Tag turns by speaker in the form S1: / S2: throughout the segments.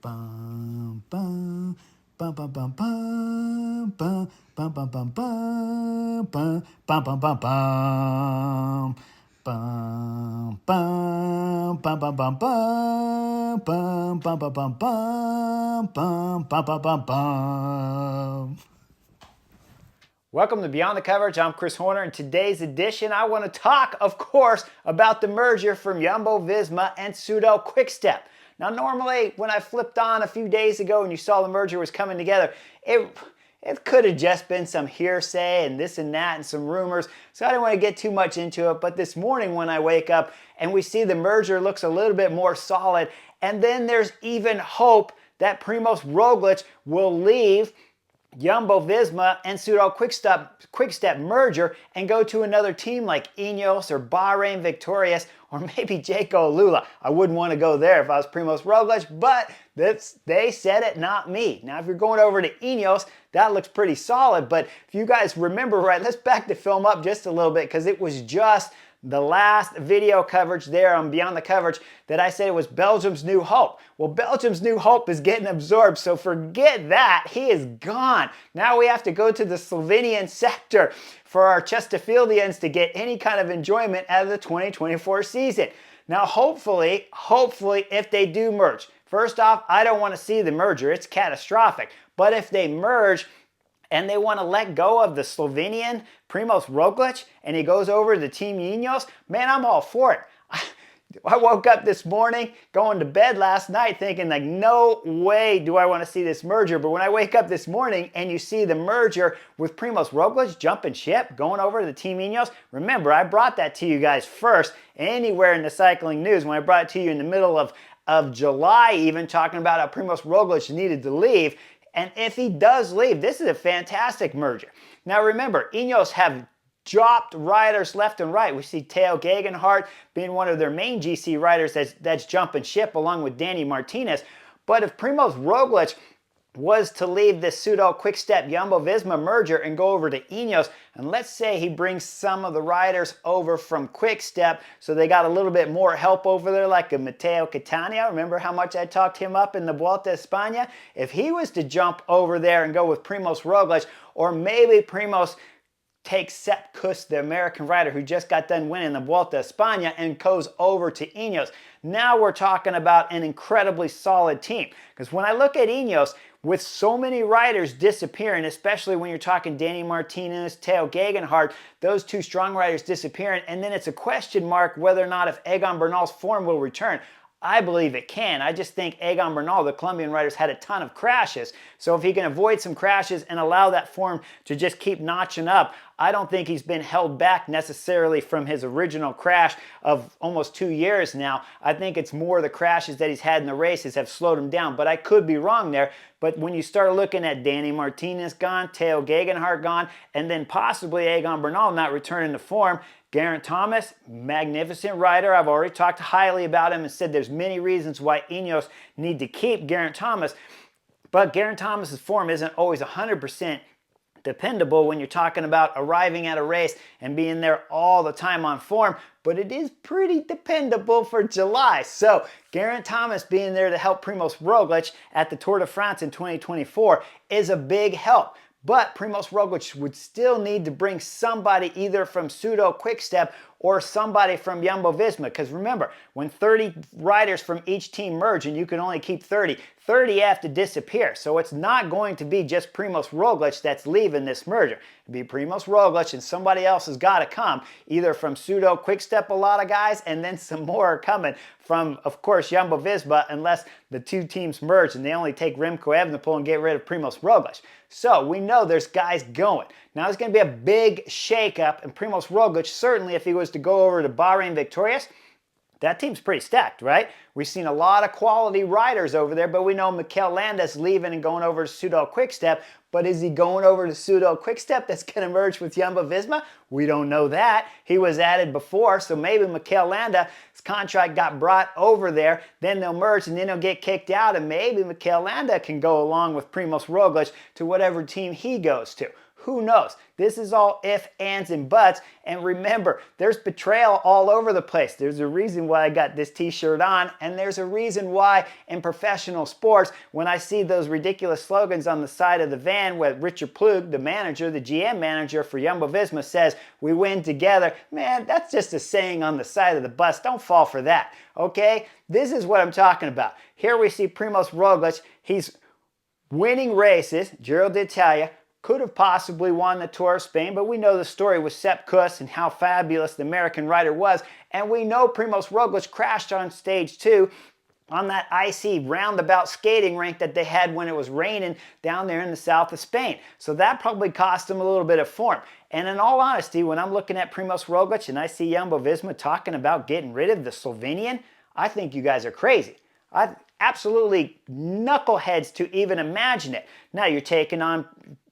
S1: Bum, bum, bum, bum, bum, bum, bum, bum, bum, bum, bum, bum, bum, bum, bum, bum. Bum, bum, bum, bum, bum, bum, bum, bum, bum, bum, bum, bum, bum, bum, bum. Welcome to Beyond the Coverage. I'm Garrett Horner. In today's edition, I want to talk, of course, about the merger from Jumbo-Visma and Pseudo Quick-Step. Now, normally, when I flipped on a few days ago and you saw the merger was coming together, it could have just been some hearsay and this and that and some rumors, so I didn't want to get too much into it. But this morning when I wake up and we see the merger looks a little bit more solid, and then there's even hope that Primoz Roglič will leave Jumbo-Visma and Pseudo Quick-Step merger and go to another team like Ineos or Bahrain Victorious or maybe Jayco Lula. I wouldn't want to go there if I was Primoz Roglič, but they said it, not me. Now, if you're going over to Ineos, that looks pretty solid, but if you guys remember right, let's back the film up just a little bit because it was just the last video coverage there on Beyond the Coverage that I said it was Belgium's new hope. Well, Belgium's new hope is getting absorbed, so forget that. He is gone. Now we have to go to the Slovenian sector for our Chesterfieldians to get any kind of enjoyment out of the 2024 season. Now, hopefully, if they do merge, first off, I don't want to see the merger. It's catastrophic. But if they merge, and they want to let go of the Slovenian Primoz Roglič, and he goes over to the Team Ineos, man, I'm all for it. I woke up this morning, going to bed last night, thinking like, no way do I want to see this merger. But when I wake up this morning and you see the merger with Primoz Roglič jumping ship, going over to the Team Ineos, remember, I brought that to you guys first anywhere in the cycling news when I brought it to you in the middle of July, even talking about how Primoz Roglič needed to leave. And if he does leave, this is a fantastic merger. Now remember, Ineos have dropped riders left and right. We see Tao Gegenhardt being one of their main GC riders that's jumping ship along with Danny Martinez. But if Primoz Roglič was to leave this Pseudo Quick-Step Jumbo-Visma merger and go over to Ineos, and let's say he brings some of the riders over from Quick-Step, so they got a little bit more help over there, like a Matteo Catania. Remember how much I talked him up in the Vuelta a España? If he was to jump over there and go with Primoz Roglič, or maybe Primoz takes Sepp Kuss, the American rider who just got done winning the Vuelta a España, and goes over to Ineos. Now we're talking about an incredibly solid team. Because when I look at Ineos, with so many riders disappearing, especially when you're talking Danny Martinez, Tao Gegenhardt, those two strong riders disappearing, and then it's a question mark whether or not if Egan Bernal's form will return. I believe it can. I just think Egan Bernal, the Colombian rider, had a ton of crashes. So if he can avoid some crashes and allow that form to just keep notching up, I don't think he's been held back necessarily from his original crash of almost 2 years now. I think it's more the crashes that he's had in the races have slowed him down, but I could be wrong there. But when you start looking at Danny Martinez gone, Tao Gegenhardt gone, and then possibly Egan Bernal not returning to form, Geraint Thomas, magnificent rider. I've already talked highly about him and said there's many reasons why Ineos need to keep Geraint Thomas. But Geraint Thomas's form isn't always 100% dependable when you're talking about arriving at a race and being there all the time on form, but it is pretty dependable for July. So Geraint Thomas being there to help Primoz Roglič at the Tour de France in 2024 is a big help. But Primoz Roglič would still need to bring somebody either from Pseudo Quick-Step or somebody from Jumbo-Visma. Because remember, when 30 riders from each team merge and you can only keep 30 have to disappear. So it's not going to be just Primoz Roglič that's leaving this merger. It'll be Primoz Roglič and somebody else has got to come, either from Pseudo Quick-Step, a lot of guys, and then some more are coming from, of course, Jumbo-Visma, unless the two teams merge and they only take Remco Evenepoel and get rid of Primoz Roglič. So we know there's guys going. Now there's going to be a big shakeup, and Primoz Roglič, certainly if he was to go over to Bahrain Victorious, that team's pretty stacked, right? We've seen a lot of quality riders over there, but we know Mikel Landa's leaving and going over to Pseudo Quick-Step. But is he going over to Pseudo Quick-Step that's going to merge with Jumbo-Visma? We don't know that. He was added before, so maybe Mikel Landa's contract got brought over there, then they'll merge and then he'll get kicked out, and maybe Mikel Landa can go along with Primoz Roglič to whatever team he goes to. Who knows? This is all if, ands, and buts. And remember, there's betrayal all over the place. There's a reason why I got this t-shirt on, and there's a reason why in professional sports, when I see those ridiculous slogans on the side of the van where Richard Plug, the manager, the GM manager for Jumbo-Visma, says, "We win together," man, that's just a saying on the side of the bus. Don't fall for that, okay? This is what I'm talking about. Here we see Primoz Roglič. He's winning races. Giro d'Italia, could have possibly won the Tour of Spain, but we know the story with Sepp Kuss and how fabulous the American rider was. And we know Primoz Roglič crashed on stage 2 on that icy roundabout skating rink that they had when it was raining down there in the south of Spain. So that probably cost him a little bit of form. And in all honesty, when I'm looking at Primoz Roglič and I see Jumbo-Visma talking about getting rid of the Slovenian, I think you guys are crazy. Absolutely knuckleheads to even imagine it. Now you're taking on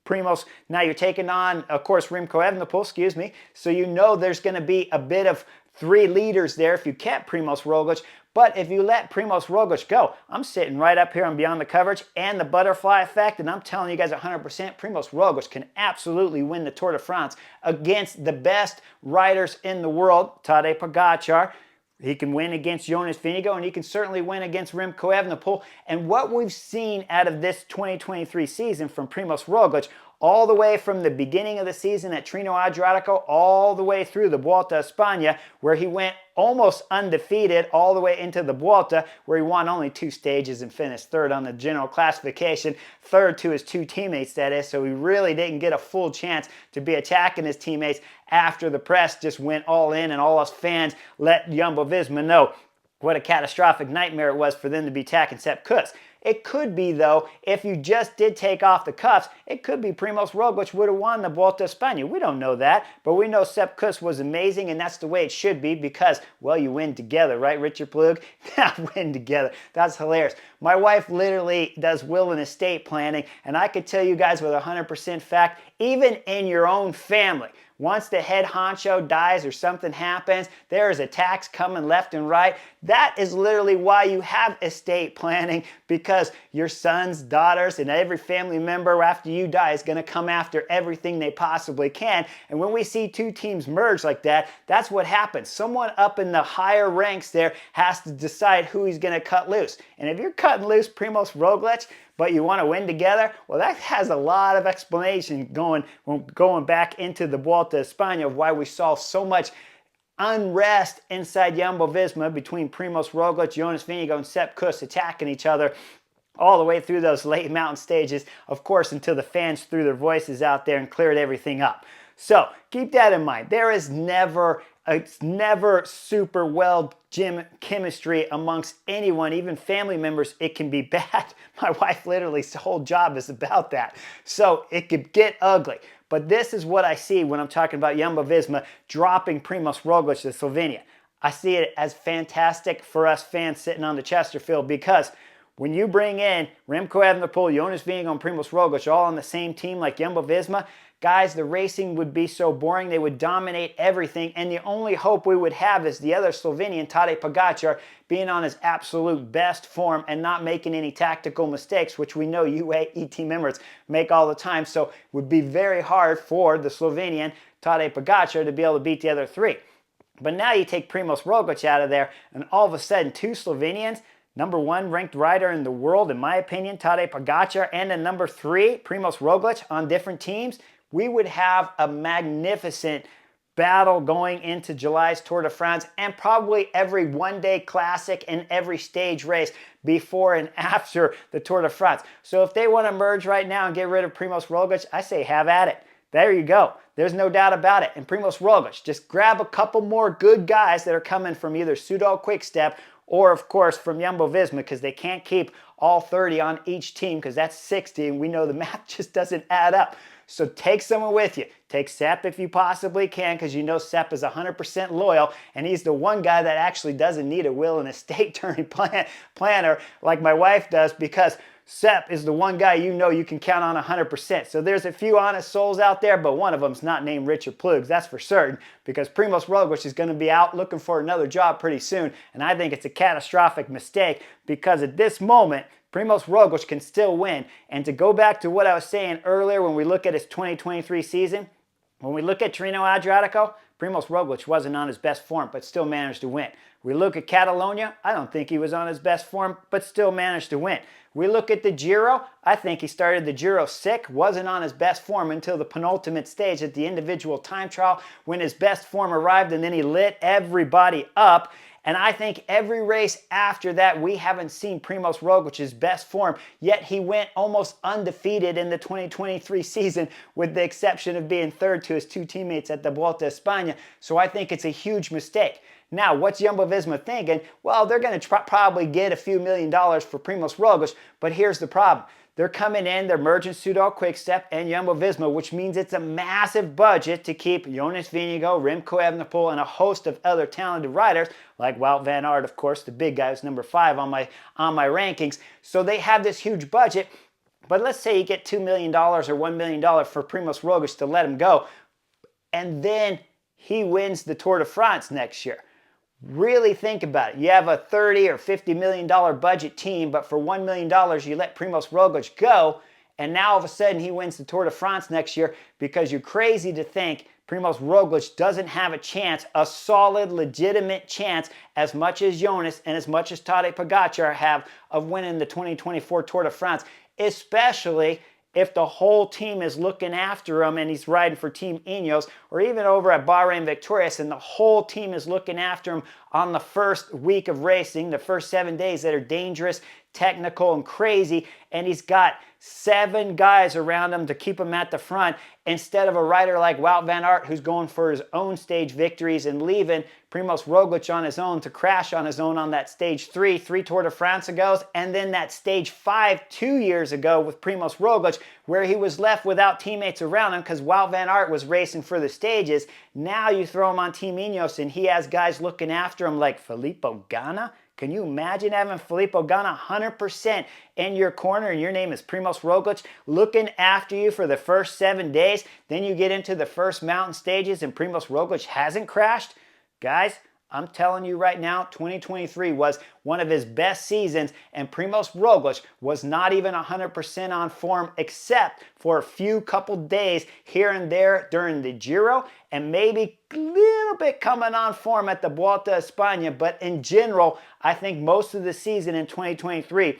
S1: Primoz, now you're taking on, of course, Remco Evenepoel, so you know there's going to be a bit of 3 leaders there if you kept Primoz Roglič. But if you let Primoz Roglič go, I'm sitting right up here on Beyond the Coverage and the butterfly effect, and I'm telling you guys 100% Primoz Roglič can absolutely win the Tour de France against the best riders in the world, Tadej Pogačar. He can win against Jonas Vingegaard, and he can certainly win against Remco Evenepoel. And what we've seen out of this 2023 season from Primoz Roglič, all the way from the beginning of the season at Trino Adriatico, all the way through the Vuelta a España, where he went almost undefeated all the way into the Vuelta, where he won only 2 stages and finished 3rd on the general classification, 3rd to his 2 teammates, that is, so he really didn't get a full chance to be attacking his teammates after the press just went all in and all us fans let Jumbo-Visma know what a catastrophic nightmare it was for them to be attacking Sepp Kuss. It could be, though, if you just did take off the cuffs, it could be Primoz Roglič would have won the Vuelta a España. We don't know that, but we know Sepp Kuss was amazing, and that's the way it should be because, well, you win together, right, Richard Plug? Win together. That's hilarious. My wife literally does will and estate planning, and I could tell you guys with 100% fact, even in your own family, once the head honcho dies or something happens, there is attacks coming left and right. That is literally why you have estate planning, because your sons, daughters, and every family member after you die is going to come after everything they possibly can. And when we see 2 teams merge like that, that's what happens. Someone up in the higher ranks there has to decide who he's going to cut loose. And if you're cutting loose Primoz Roglič, but you want to win together, well, that has a lot of explanation going back into the Vuelta a España of why we saw so much unrest inside Jumbo-Visma between Primoz Roglič, Jonas Vingegaard, and Sepp Kuss attacking each other all the way through those late mountain stages, of course, until the fans threw their voices out there and cleared everything up. So keep that in mind. It's never super well gym chemistry amongst anyone, even family members. It can be bad. My wife literally's whole job is about that. So it could get ugly. But this is what I see when I'm talking about Jumbo-Visma dropping Primoz Roglič to Slovenia. I see it as fantastic for us fans sitting on the Chesterfield, because when you bring in Remco Evenepoel, Jonas Vingegaard, and Primoz Roglič all on the same team like Jumbo-Visma, guys, the racing would be so boring. They would dominate everything, and the only hope we would have is the other Slovenian, Tadej Pogačar, being on his absolute best form and not making any tactical mistakes, which we know UAE team members make all the time. So it would be very hard for the Slovenian, Tadej Pogačar, to be able to beat the other 3. But now you take Primoz Roglič out of there, and all of a sudden 2 Slovenians, number 1 ranked rider in the world, in my opinion, Tadej Pogačar, and then number 3, Primoz Roglič, on different teams, we would have a magnificent battle going into July's Tour de France, and probably every one-day classic and every stage race before and after the Tour de France. So if they want to merge right now and get rid of Primoz Roglič, I say have at it. There you go. There's no doubt about it. And Primoz Roglič, just grab a couple more good guys that are coming from either Soudal Quick-Step or, of course, from Jumbo-Visma, because they can't keep all 30 on each team, because that's 60, and we know the math just doesn't add up. So take someone with you. Take Sepp if you possibly can, because you know Sepp is 100% loyal, and he's the one guy that actually doesn't need a will and estate planner like my wife does, because Sepp is the one guy you know you can count on 100%. So there's a few honest souls out there, but one of them's not named Richard Plugs, that's for certain, because Primoz Roglič is going to be out looking for another job pretty soon, and I think it's a catastrophic mistake, because at this moment,
S2: Primoz Roglič can still win. And to go back to what I was saying earlier when we look at his 2023 season, when we look at Tirreno Adriatico, Primoz Roglič wasn't on his best form, but still managed to win. We look at Catalonia, I don't think he was on his best form, but still managed to win. We look at the Giro, I think he started the Giro sick, wasn't on his best form until the penultimate stage at the individual time trial when his best form arrived, and then he lit everybody up. And I think every race after that, we haven't seen Primoz Roglic's best form, yet he went almost undefeated in the 2023 season, with the exception of being third to his two teammates at the Vuelta a España. So I think it's a huge mistake. Now, what's Jumbo-Visma thinking? Well, they're going to probably get a few $1 million for Primoz Roglič, but here's the problem. They're coming in, they're merging Soudal Quickstep and Jumbo-Visma, which means it's a massive budget to keep Jonas Vingegaard, Remco Evenepoel, and a host of other talented riders, like Wout van Aert, of course, the big guy who's number 5 on my rankings. So they have this huge budget, but let's say you get $2 million or $1 million for Primoz Roglič to let him go, and then he wins the Tour de France next year. Really think about it. You have a $30 or $50 million budget team, but for $1 million you let Primoz Roglič go, and now all of a sudden he wins the Tour de France next year because you're crazy to think Primoz Roglič doesn't have a chance, a solid, legitimate chance, as much as Jonas and as much as Tadej Pogačar have of winning the 2024 Tour de France, especially if the whole team is looking after him and he's riding for Team Ineos, or even over at Bahrain Victorious and the whole team is looking after him on the first week of racing, the first 7 days that are dangerous, technical, and crazy, and he's got 7 guys around him to keep him at the front, instead of a rider like Wout van Aert who's going for his own stage victories and leaving Primoz Roglič on his own to crash on his own on that stage 3 Tour de France ago, and then that stage 5 2 years ago with Primoz Roglič, where he was left without teammates around him because Wout van Aert was racing for the stages. Now you throw him on Team Ineos and he has guys looking after him like Filippo Ganna. Can you imagine having Filippo Ganna 100% in your corner and your name is Primoz Roglič looking after you for the first 7 days? Then you get into the first mountain stages and Primoz Roglič hasn't crashed? Guys, I'm telling you right now, 2023 was one of his best seasons, and Primoz Roglič was not even 100% on form except for a few couple days here and there during the Giro, and maybe a little bit coming on form at the Vuelta a España, but in general, I think most of the season in 2023,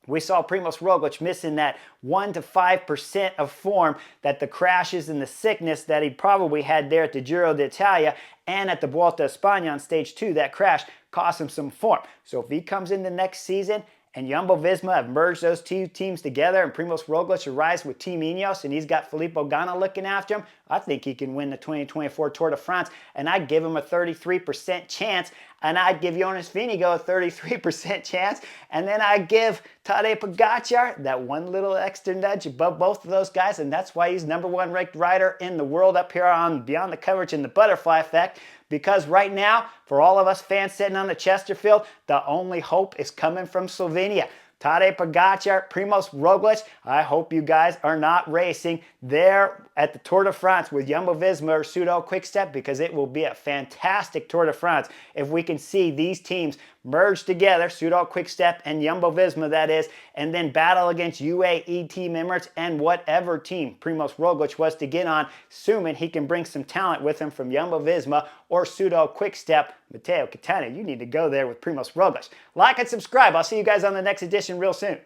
S2: we saw Primoz Roglič missing that 1 to 5% of form, that the crashes and the sickness that he probably had there at the Giro d'Italia and at the Vuelta a España on stage 2, that crash cost him some form. So if he comes in the next season and Jumbo-Visma have merged those two teams together and Primoz Roglič arrives with Team Ineos and he's got Filippo Ganna looking after him, I think he can win the 2024 Tour de France, and I'd give him a 33% chance, and I'd give Jonas Vingegaard a 33% chance, and then I'd give Tadej Pogačar that one little extra nudge above both of those guys, and that's why he's #1 ranked rider in the world up here on Beyond the Coverage and the Butterfly Effect, because right now, for all of us fans sitting on the Chesterfield, the only hope is coming from Slovenia. Tadej Pogačar, Primoz Roglič, I hope you guys are not racing there at the Tour de France with Jumbo-Visma or Soudal Quickstep, because it will be a fantastic Tour de France if we can see these teams merge together, Soudal Quickstep and Jumbo-Visma that is, and then battle against UAE Team Emirates and whatever team Primoz Roglič was to get on, assuming he can bring some talent with him from Jumbo-Visma or Soudal Quickstep. Matteo Catania, you need to go there with Primoz Roglič. Like and subscribe. I'll see you guys on the next edition real soon.